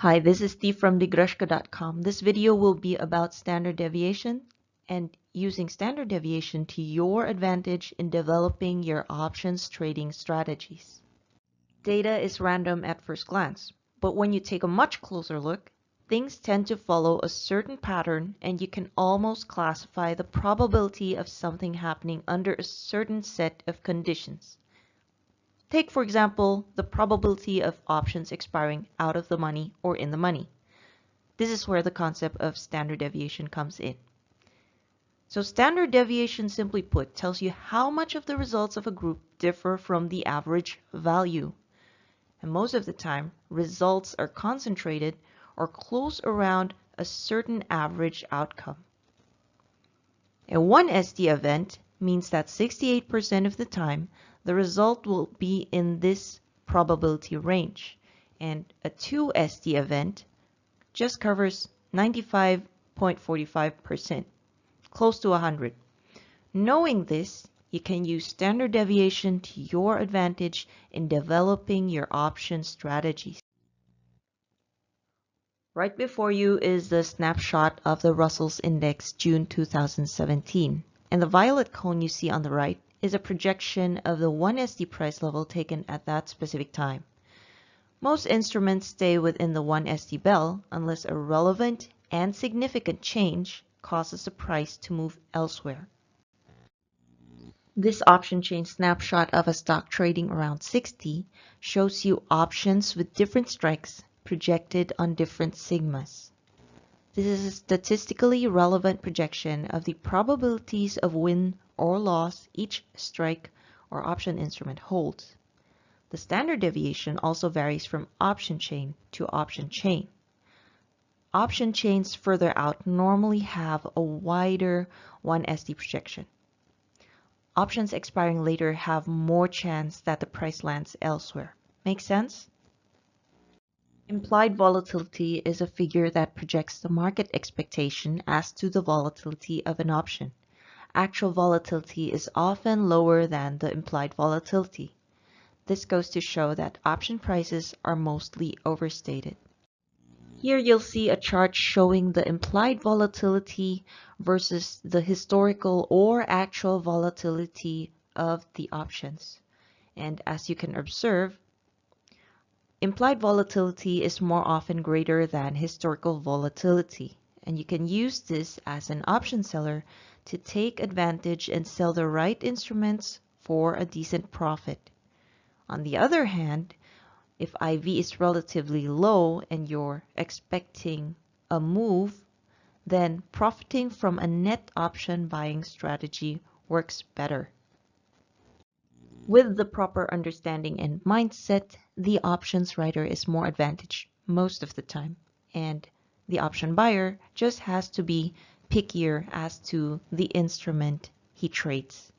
Hi, this is Steve from Digreshka.com. This video will be about standard deviation and using standard deviation to your advantage in developing your options trading strategies. Data is random at first glance, but when you take a much closer look, things tend to follow a certain pattern and you can almost classify the probability of something happening under a certain set of conditions. Take, for example, the probability of options expiring out of the money or in the money. This is where the concept of standard deviation comes in. So standard deviation, simply put, tells you how much of the results of a group differ from the average value. And most of the time, results are concentrated or close around a certain average outcome. A 1SD event means that 68% of the time, the result will be in this probability range, and a 2SD event just covers 95.45%, close to 100. Knowing this, you can use standard deviation to your advantage in developing your option strategies. Right before you is the snapshot of the Russell's Index June 2017, and the violet cone you see on the right is a projection of the 1SD price level taken at that specific time. Most instruments stay within the 1SD bell unless a relevant and significant change causes the price to move elsewhere. This option chain snapshot of a stock trading around 60 shows you options with different strikes projected on different sigmas. This is a statistically relevant projection of the probabilities of win or loss each strike or option instrument holds. The standard deviation also varies from option chain to option chain. Option chains further out normally have a wider 1SD projection. Options expiring later have more chance that the price lands elsewhere. Make sense? Implied volatility is a figure that projects the market expectation as to the volatility of an option. Actual volatility is often lower than the implied volatility. This goes to show that option prices are mostly overstated. Here you'll see a chart showing the implied volatility versus the historical or actual volatility of the options. And as you can observe, implied volatility is more often greater than historical volatility, and you can use this as an option seller to take advantage and sell the right instruments for a decent profit. On the other hand, if IV is relatively low and you're expecting a move, then profiting from a net option buying strategy works better. With the proper understanding and mindset, the options writer is more advantaged most of the time, and the option buyer just has to be pickier as to the instrument he trades.